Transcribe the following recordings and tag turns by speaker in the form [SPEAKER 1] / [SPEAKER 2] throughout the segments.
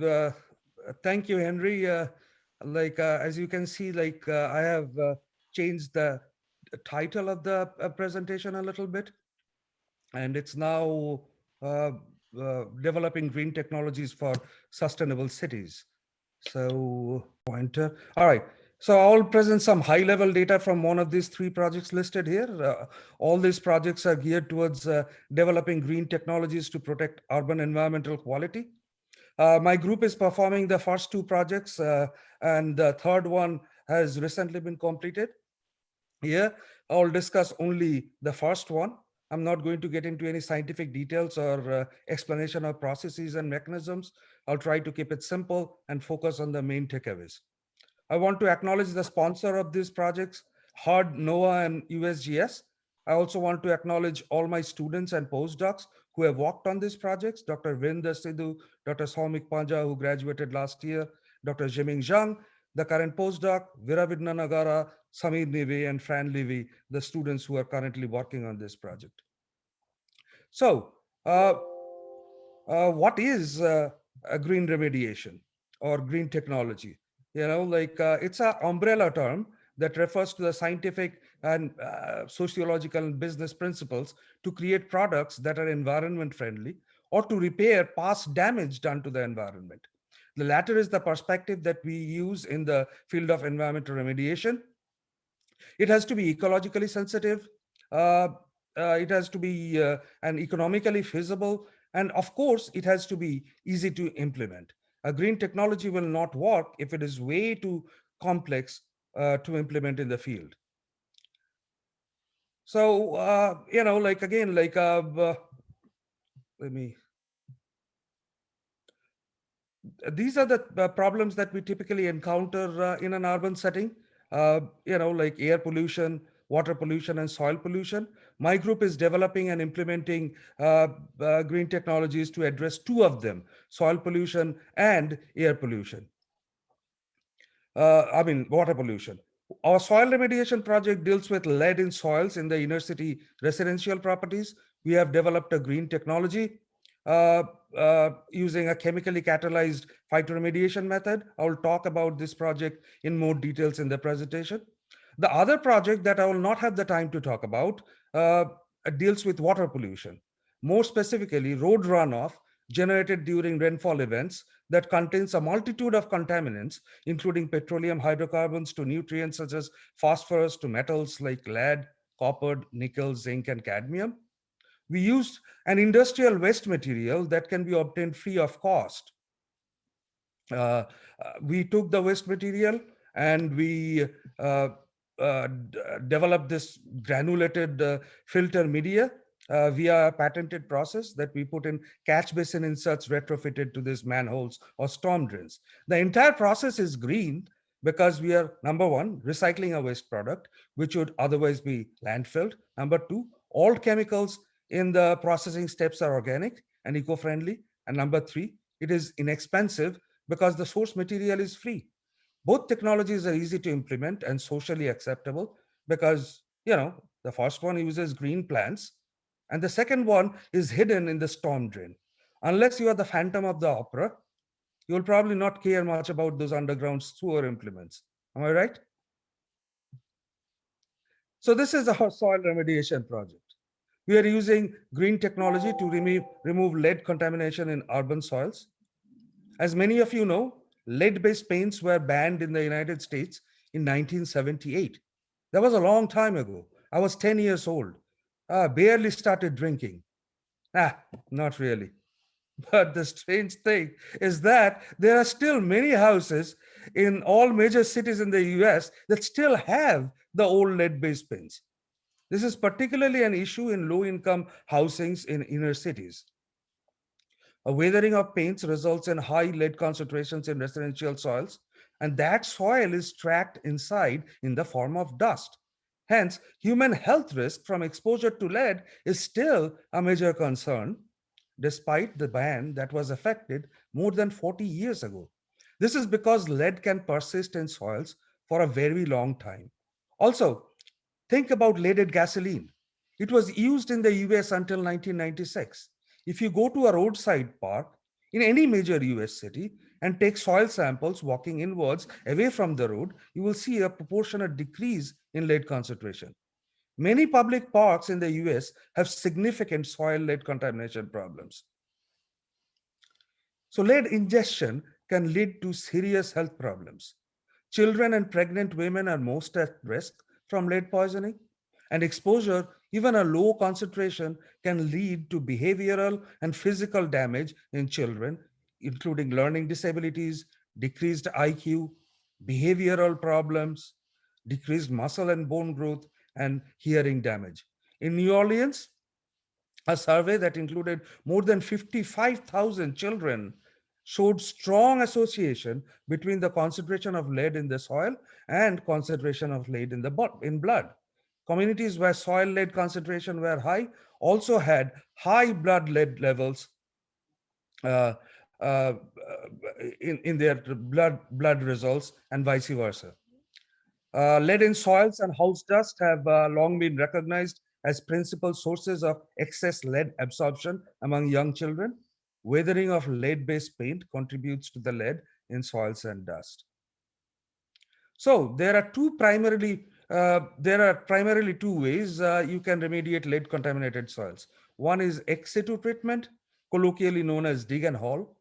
[SPEAKER 1] Uh, Thank you, Henry. As you can see, I have changed the title of the presentation a little bit, and it's now uh, developing green technologies for sustainable cities. So pointer. All right. So I'll present some high-level data from one of these three projects listed here. All these projects are geared towards developing green technologies to protect urban environmental quality. My group is performing the first two projects, and the third one has recently been completed. Here, I'll discuss only the first one. I'm not going to get into any scientific details or explanation of processes and mechanisms. I'll try to keep it simple and focus on the main takeaways. I want to acknowledge the sponsor of these projects, HUD, NOAA, and USGS. I also want to acknowledge all my students and postdocs who have worked on these projects, Dr. Vinder Sidhu, Dr. Saumik Panja, who graduated last year, Dr. Jiming Zhang, the current postdoc, Viravidna Nagara, Samir Neve, and Fran Levy, the students who are currently working on this project. So, uh, what is a green remediation or green technology? It's an umbrella term that refers to the scientific and sociological and business principles to create products that are environment friendly or to repair past damage done to the environment. The latter is the perspective that we use in the field of environmental remediation. It has to be ecologically sensitive. Uh, it has to be and economically feasible. And of course, it has to be easy to implement. A green technology will not work if it is way too complex to implement in the field. So, let me, these are the problems that we typically encounter in an urban setting, like air pollution, water pollution, and soil pollution. My group is developing and implementing green technologies to address two of them, soil pollution and air pollution. Water pollution. Our soil remediation project deals with lead in soils in the inner city residential properties. We have developed a green technology uh, using a chemically catalyzed phytoremediation method. I will talk about this project in more details in the presentation. The other project that I will not have the time to talk about deals with water pollution, more specifically road runoff generated during rainfall events that contains a multitude of contaminants, including petroleum hydrocarbons to nutrients such as phosphorus to metals like lead, copper, nickel, zinc, and cadmium. We used an industrial waste material that can be obtained free of cost. We took the waste material and we developed this granulated filter media via a patented process that we put in catch basin inserts retrofitted to these manholes or storm drains. The entire process is green because we are, number one, recycling a waste product, which would otherwise be landfilled. Number two, all chemicals in the processing steps are organic and eco-friendly. And number three, it is inexpensive because the source material is free. Both technologies are easy to implement and socially acceptable because, the first one uses green plants and the second one is hidden in the storm drain. Unless you are the Phantom of the Opera, you'll probably not care much about those underground sewer implements. Am I right? So this is our soil remediation project. We are using green technology to remove lead contamination in urban soils. As many of you know, lead-based paints were banned in the United States in 1978. That was a long time ago. I was 10 years old. I barely started drinking. Not really. But the strange thing is that there are still many houses in all major cities in the US that still have the old lead-based paints. This is particularly an issue in low-income housings in inner cities. A weathering of paints results in high lead concentrations in residential soils, and that soil is trapped inside in the form of dust. Hence, human health risk from exposure to lead is still a major concern, despite the ban that was effected more than 40 years ago. This is because lead can persist in soils for a very long time. Also, think about leaded gasoline. It was used in the US until 1996. If you go to a roadside park in any major US city, and take soil samples walking inwards away from the road, you will see a proportionate decrease in lead concentration. Many public parks in the US have significant soil lead contamination problems. So, lead ingestion can lead to serious health problems. Children and pregnant women are most at risk from lead poisoning, and exposure, even a low concentration, can lead to behavioral and physical damage in children, including learning disabilities, decreased IQ, behavioral problems, decreased muscle and bone growth, and hearing damage. In New Orleans, a survey that included more than 55,000 children showed strong association between the concentration of lead in the soil and concentration of lead in in blood. Communities where soil lead concentration were high also had high blood lead levels uh, uh, in their blood results, and vice versa. Lead in soils and house dust have long been recognized as principal sources of excess lead absorption among young children. Weathering of lead based paint contributes to the lead in soils and dust. So there are primarily two ways you can remediate lead contaminated soils. One is ex situ treatment, colloquially known as dig and haul.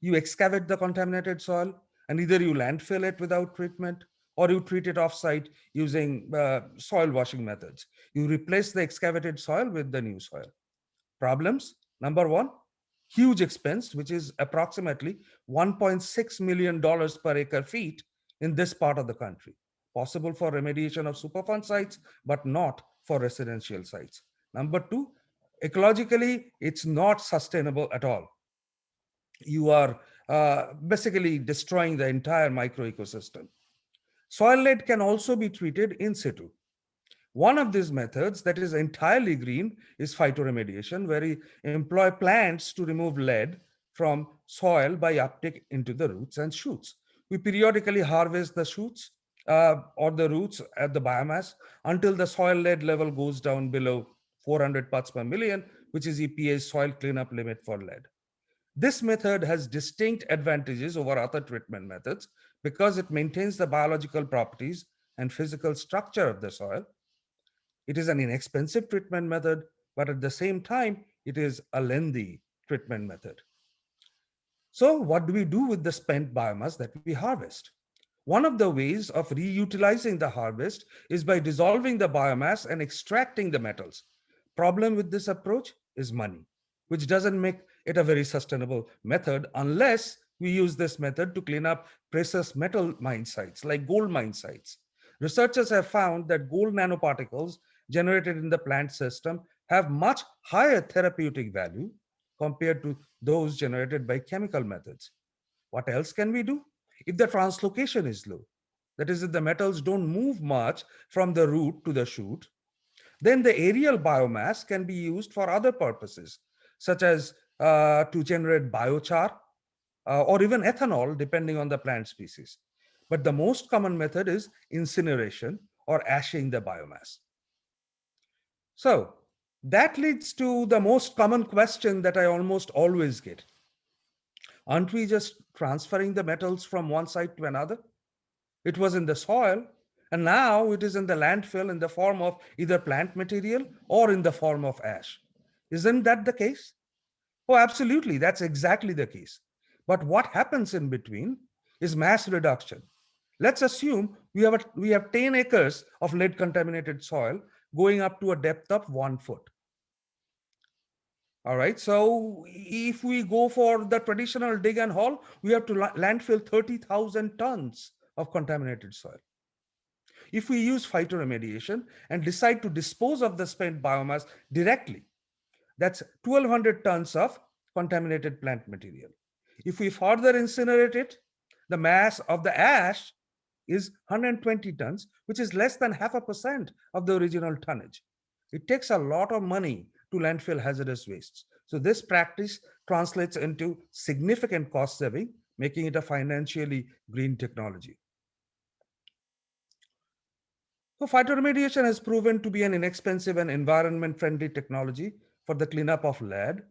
[SPEAKER 1] You excavate the contaminated soil and either you landfill it without treatment or you treat it offsite using soil washing methods. You replace the excavated soil with the new soil. Problems: number one, huge expense, which is approximately $1.6 million per acre feet in this part of the country. Possible for remediation of Superfund sites, but not for residential sites. Number two, ecologically, it's not sustainable at all. You are basically destroying the entire micro ecosystem. Soil lead can also be treated in situ. One of these methods that is entirely green is phytoremediation, where we employ plants to remove lead from soil by uptake into the roots and shoots. We periodically harvest the shoots or the roots at the biomass until the soil lead level goes down below 400 parts per million, which is EPA's soil cleanup limit for lead. This method has distinct advantages over other treatment methods because it maintains the biological properties and physical structure of the soil. It is an inexpensive treatment method, but at the same time, it is a lengthy treatment method. So, what do we do with the spent biomass that we harvest? One of the ways of reutilizing the harvest is by dissolving the biomass and extracting the metals. Problem with this approach is money, which doesn't make it a very sustainable method unless we use this method to clean up precious metal mine sites like gold mine sites. Researchers have found that gold nanoparticles generated in the plant system have much higher therapeutic value compared to those generated by chemical methods. What else can we do? If the translocation is low, that is, if the metals don't move much from the root to the shoot, then the aerial biomass can be used for other purposes, such as to generate biochar or even ethanol, depending on the plant species. But the most common method is incineration or ashing the biomass. So that leads to the most common question that I almost always get. Aren't we just transferring the metals from one site to another? It was in the soil, and now it is in the landfill in the form of either plant material or in the form of ash. Isn't that the case? Oh, absolutely. That's exactly the case. But what happens in between is mass reduction. Let's assume we have 10 acres of lead contaminated soil going up to a depth of 1 foot. All right. So if we go for the traditional dig and haul, we have to landfill 30,000 tons of contaminated soil. If we use phytoremediation and decide to dispose of the spent biomass directly, that's 1,200 tons of contaminated plant material. If we further incinerate it, the mass of the ash is 120 tons, which is less than 0.5% of the original tonnage. It takes a lot of money to landfill hazardous wastes. So this practice translates into significant cost saving, making it a financially green technology. So phytoremediation has proven to be an inexpensive and environment-friendly technology for the cleanup of lead.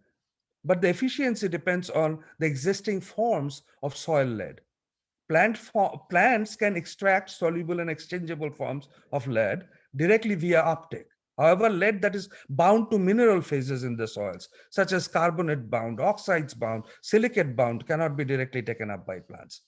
[SPEAKER 1] but the efficiency depends on the existing forms of soil lead. Plants can extract soluble and exchangeable forms of lead directly via uptake. However, lead that is bound to mineral phases in the soils, such as carbonate bound, oxides bound, silicate bound, cannot be directly taken up by plants.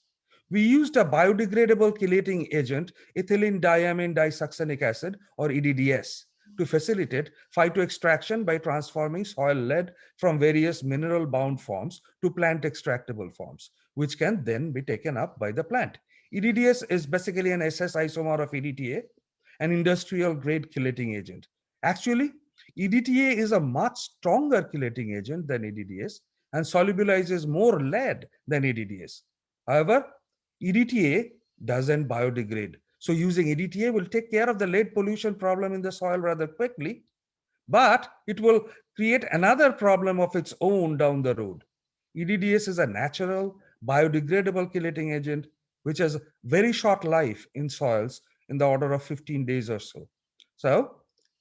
[SPEAKER 1] We used a biodegradable chelating agent, ethylene diamine disuccinic acid, or EDDS, to facilitate phytoextraction by transforming soil lead from various mineral bound forms to plant extractable forms, which can then be taken up by the plant. EDDS is basically an SS isomer of EDTA, an industrial grade chelating agent. Actually, EDTA is a much stronger chelating agent than EDDS and solubilizes more lead than EDDS. However, EDTA doesn't biodegrade. So using EDTA will take care of the lead pollution problem in the soil rather quickly, but it will create another problem of its own down the road. EDDS is a natural, biodegradable chelating agent which has very short life in soils in the order of 15 days or so. So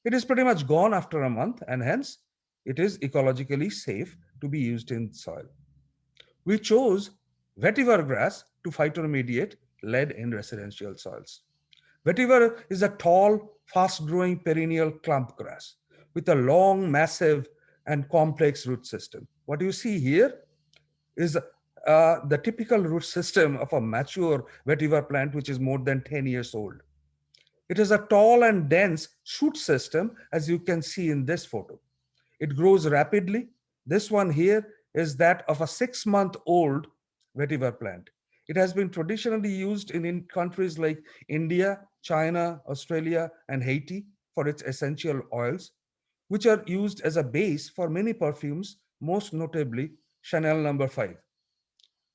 [SPEAKER 1] it is pretty much gone after a month, and hence it is ecologically safe to be used in soil. We chose vetiver grass to phytoremediate lead in residential soils. Vetiver is a tall, fast growing perennial clump grass with a long, massive, and complex root system. What you see here is the typical root system of a mature vetiver plant, which is more than 10 years old. It is a tall and dense shoot system, as you can see in this photo. It grows rapidly. This one here is that of a 6-month-old vetiver plant. It has been traditionally used in countries like India, China, Australia, and Haiti for its essential oils, which are used as a base for many perfumes, most notably Chanel number 5.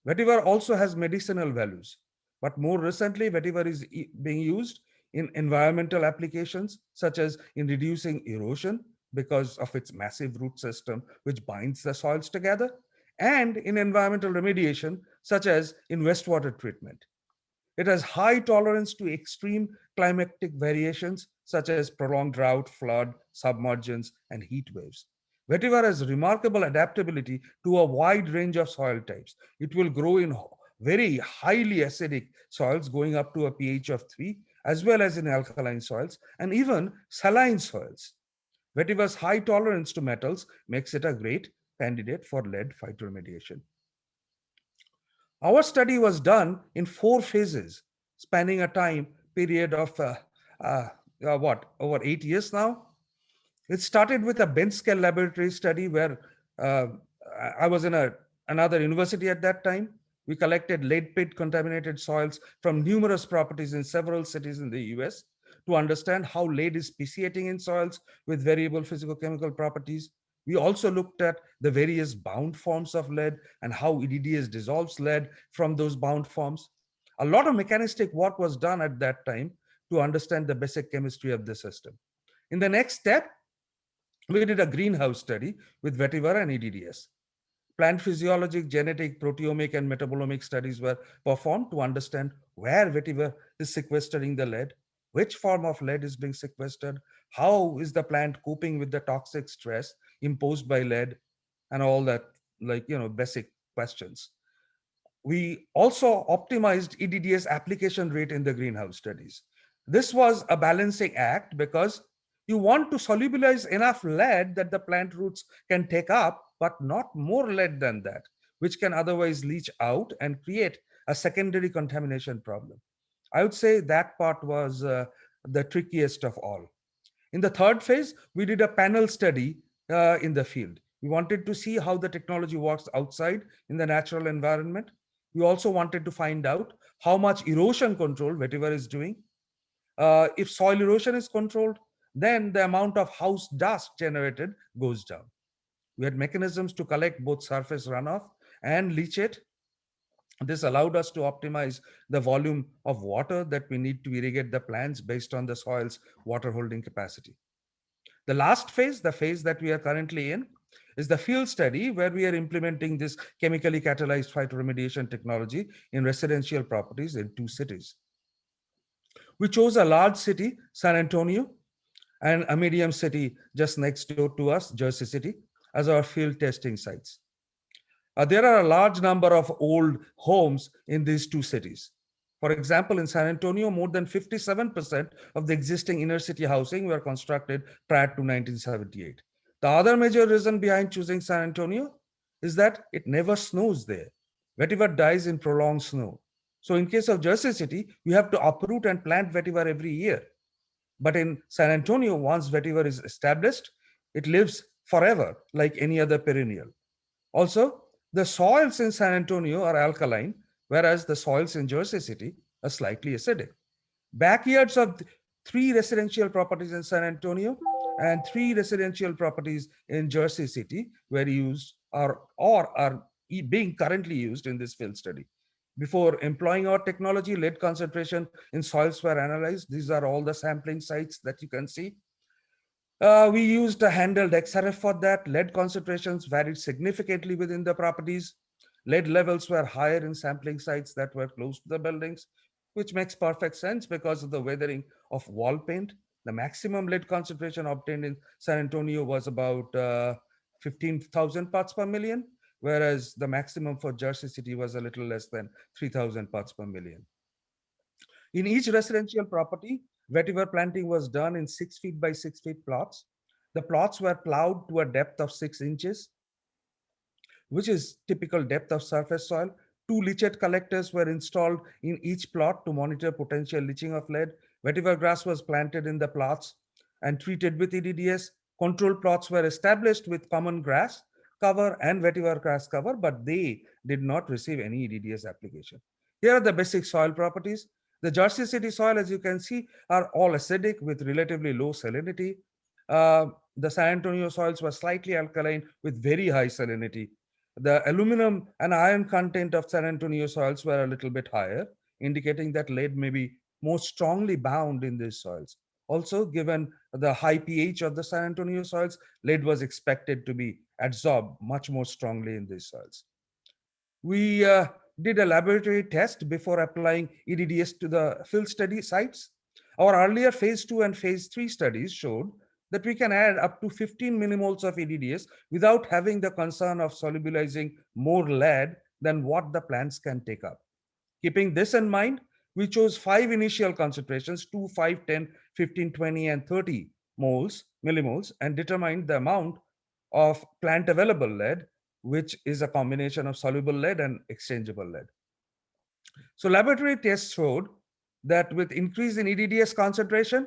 [SPEAKER 1] Vetiver also has medicinal values, but more recently, vetiver is being used in environmental applications, such as in reducing erosion because of its massive root system, which binds the soils together, and in environmental remediation, such as in wastewater treatment. It has high tolerance to extreme climatic variations such as prolonged drought, flood, submergence, and heat waves. Vetiver has remarkable adaptability to a wide range of soil types. It will grow in very highly acidic soils going up to a pH of 3, as well as in alkaline soils and even saline soils. Vetiver's high tolerance to metals makes it a great candidate for lead phytoremediation. Our study was done in 4 phases, spanning a time period of uh, over 8 years now. It started with a bench scale laboratory study where uh, I was in another university at that time. We collected lead pit contaminated soils from numerous properties in several cities in the US to understand how lead is speciating in soils with variable physicochemical properties. We also looked at the various bound forms of lead and how EDDS dissolves lead from those bound forms. A lot of mechanistic work was done at that time to understand the basic chemistry of the system. In the next step, we did a greenhouse study with vetiver and EDDS. Plant physiologic, genetic, proteomic, and metabolomic studies were performed to understand where vetiver is sequestering the lead, which form of lead is being sequestered, how is the plant coping with the toxic stress imposed by lead, and all that, basic questions. We also optimized EDDS application rate in the greenhouse studies. This was a balancing act because you want to solubilize enough lead that the plant roots can take up, but not more lead than that, which can otherwise leach out and create a secondary contamination problem. I would say that part was the trickiest of all. In the third phase, we did a panel study in the field. We wanted to see how the technology works outside in the natural environment. We also wanted to find out how much erosion control vetiver is doing. If soil erosion is controlled, then the amount of house dust generated goes down. We had mechanisms to collect both surface runoff and leachate. This allowed us to optimize the volume of water that we need to irrigate the plants based on the soil's water holding capacity. The last phase, the phase that we are currently in, is the field study where we are implementing this chemically catalyzed phytoremediation technology in residential properties in 2 cities. We chose a large city, San Antonio, and a medium city just next door to us, Jersey City, as our field testing sites. There are a large number of old homes in these two cities. For example, in San Antonio, more than 57% of the existing inner city housing were constructed prior to 1978. The other major reason behind choosing San Antonio is that it never snows there. Vetiver dies in prolonged snow. So, in case of Jersey City, you have to uproot and plant vetiver every year. But in San Antonio, once vetiver is established, it lives forever like any other perennial. Also, the soils in San Antonio are alkaline, whereas the soils in Jersey City are slightly acidic. Backyards of three residential properties in San Antonio and three residential properties in Jersey City were used or are being currently used in this field study. Before employing our technology, lead concentration in soils were analyzed. These are all the sampling sites that you can see. We used a handheld XRF for that. Lead concentrations varied significantly within the properties. Lead levels were higher in sampling sites that were close to the buildings, which makes perfect sense because of the weathering of wall paint. The maximum lead concentration obtained in San Antonio was about 15,000 parts per million, whereas the maximum for Jersey City was a little less than 3,000 parts per million. In each residential property, vetiver planting was done in 6 feet by 6 feet plots. The plots were plowed to a depth of 6 inches, which is typical depth of surface soil. Two leachate collectors were installed in each plot to monitor potential leaching of lead. Vetiver grass was planted in the plots and treated with EDDS. Control plots were established with common grass cover and vetiver grass cover, but they did not receive any EDDS application. Here are the basic soil properties. The Jersey City soil, as you can see, are all acidic with relatively low salinity. Uh, the San Antonio soils were slightly alkaline with very high salinity. The aluminum and iron content of San Antonio soils were a little bit higher, indicating that lead may be more strongly bound in these soils. Also, given the high pH of the San Antonio soils, lead was expected to be adsorbed much more strongly in these soils. We did a laboratory test before applying EDDS to the field study sites. Our earlier phase 2 and phase 3 studies showed that we can add up to 15 millimoles of EDDS without having the concern of solubilizing more lead than what the plants can take up. Keeping this in mind, we chose 5 initial concentrations 2, 5, 10, 15, 20, and 30 millimoles, and determined the amount of plant available lead, which is a combination of soluble lead and exchangeable lead. So laboratory tests showed that with increase in EDDS concentration,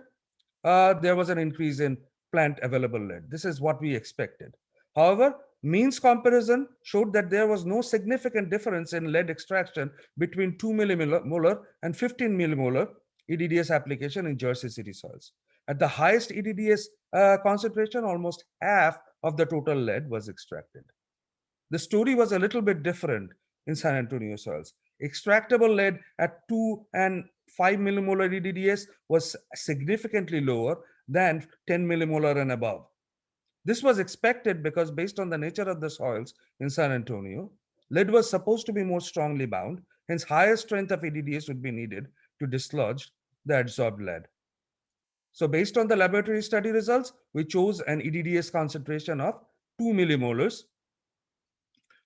[SPEAKER 1] there was an increase in plant available lead. This is what we expected. However, means comparison showed that there was no significant difference in lead extraction between 2 millimolar and 15 millimolar EDDS application in Jersey City soils. At the highest EDDS concentration, almost half of the total lead was extracted. The story was a little bit different in San Antonio soils. Extractable lead at 2 and 5 millimolar EDDS was significantly lower than 10 millimolar and above. This was expected because, based on the nature of the soils in San Antonio, lead was supposed to be more strongly bound, hence, higher strength of EDDS would be needed to dislodge the adsorbed lead. So, based on the laboratory study results, we chose an EDDS concentration of 2 millimolars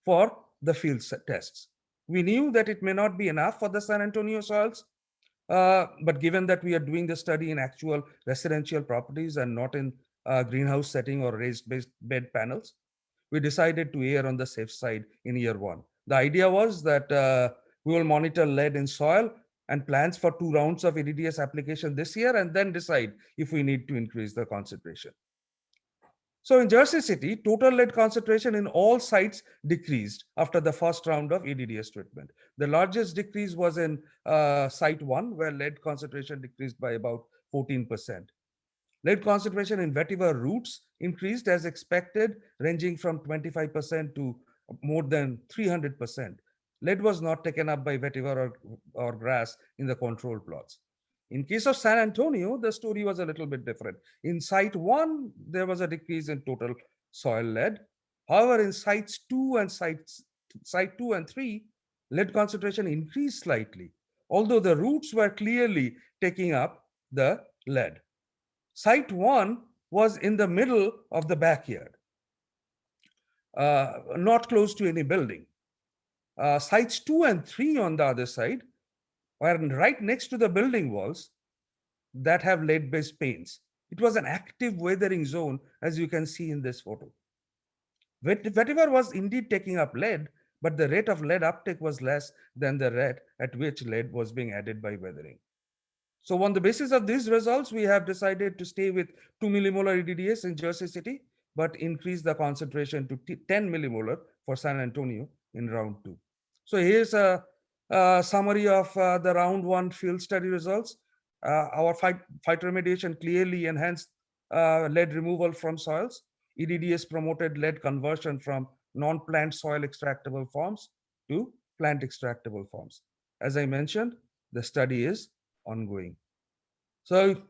[SPEAKER 1] for the field tests. We knew that it may not be enough for the San Antonio soils, but given that we are doing the study in actual residential properties and not in greenhouse setting or raised bed panels, we decided to err on the safe side in year one. The idea was that we will monitor lead in soil and plans for 2 rounds of EDDS application this year and then decide if we need to increase the concentration. So in Jersey City, total lead concentration in all sites decreased after the first round of EDDS treatment. The largest decrease was in site 1, where lead concentration decreased by about 14%. Lead concentration in vetiver roots increased as expected, ranging from 25% to more than 300%. Lead was not taken up by vetiver or grass in the control plots. In case of San Antonio, the story was a little bit different. In site 1, there was a decrease in total soil lead. However, in site 2 and 3, lead concentration increased slightly, although the roots were clearly taking up the lead. Site 1 was in the middle of the backyard, not close to any building. Sites 2 and 3 on the other side were right next to the building walls that have lead-based paints. It was an active weathering zone, as you can see in this photo. Vetiver was indeed taking up lead, but the rate of lead uptake was less than the rate at which lead was being added by weathering. So on the basis of these results, we have decided to stay with 2 millimolar EDDS in Jersey City, but increase the concentration to 10 millimolar for San Antonio in round 2. So here's a summary of the round 1 field study results. Our phytoremediation clearly enhanced lead removal from soils. EDDS promoted lead conversion from non-plant soil extractable forms to plant extractable forms. As I mentioned, the study is ongoing. So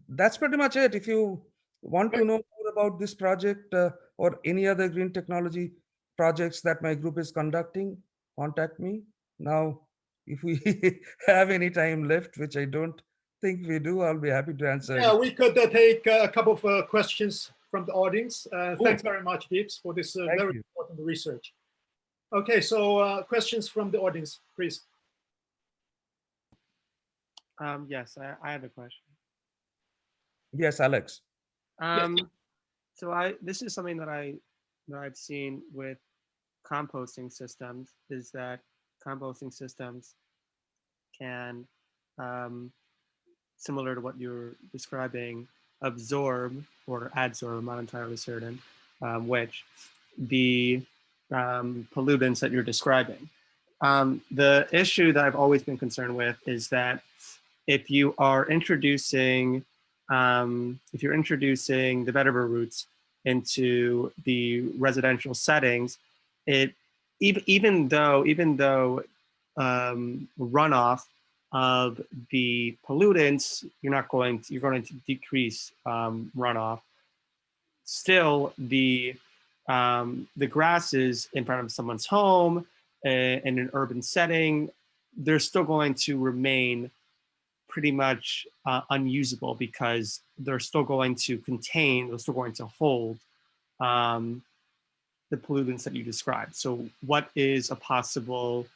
[SPEAKER 1] that's pretty much it. If you want to know more about this project or any other green technology projects that my group is conducting, contact me. Now, if we have any time left, which I don't think we do, I'll be happy to answer.
[SPEAKER 2] Yeah, we could take a couple of questions from the audience. Thanks very much, Dibs, for this very important research. Okay, so questions from the audience, please.
[SPEAKER 3] Yes, I have a question.
[SPEAKER 1] Yes, Alex.
[SPEAKER 3] So this is something that I've seen with composting systems, is that composting systems can, similar to what you're describing, absorb or adsorb, I'm not entirely certain, which the pollutants that you're describing. The issue that I've always been concerned with is that if you are introducing the vetiver roots into the residential settings, even though runoff of the pollutants, you're going to decrease runoff. Still, the grasses in front of someone's home in an urban setting, they're still going to remain pretty much unusable because they're still going to hold the pollutants that you described. So what's a possible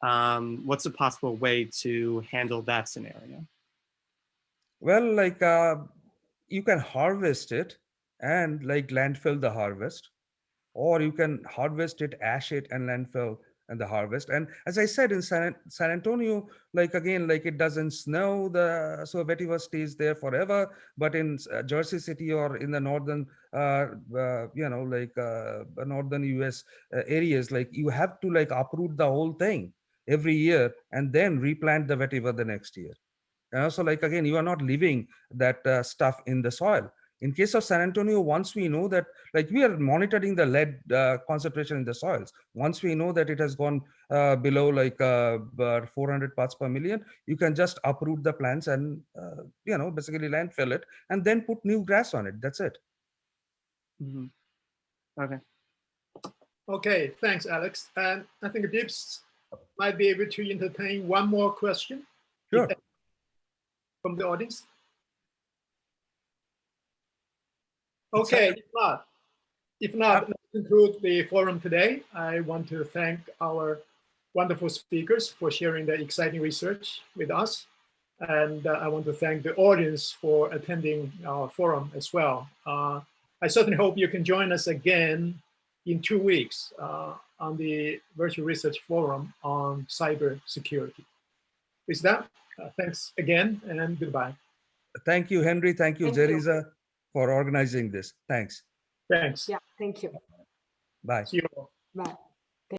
[SPEAKER 3] way to handle that scenario?
[SPEAKER 1] Well, like you can harvest it and like landfill the harvest, or you can harvest it, ash it, and landfill and the harvest. And as I said, in San Antonio, like again, like it doesn't snow, so vetiver stays there forever. But in Jersey City or in the northern, northern US areas, like you have to like uproot the whole thing every year and then replant the vetiver the next year. So like again, you are not leaving that stuff in the soil. In case of San Antonio, once we know that, like we are monitoring the lead concentration in the soils. Once we know that it has gone below like 400 parts per million, you can just uproot the plants and, basically landfill it and then put new grass on it. That's it.
[SPEAKER 3] Mm-hmm. Okay.
[SPEAKER 2] Okay, thanks, Alex. And I think Dibs might be able to entertain one more question.
[SPEAKER 1] Sure.
[SPEAKER 2] From the audience. Okay, if not, let's conclude the forum today. I want to thank our wonderful speakers for sharing their exciting research with us. And I want to thank the audience for attending our forum as well. I certainly hope you can join us again in 2 weeks on the Virtual Research Forum on cybersecurity. With that, thanks again and goodbye.
[SPEAKER 1] Thank you, Henry. Thank you, Jeriza, for organizing this. Thanks.
[SPEAKER 2] Thanks.
[SPEAKER 4] Yeah, thank you.
[SPEAKER 1] Bye.
[SPEAKER 2] See you all.
[SPEAKER 4] Bye.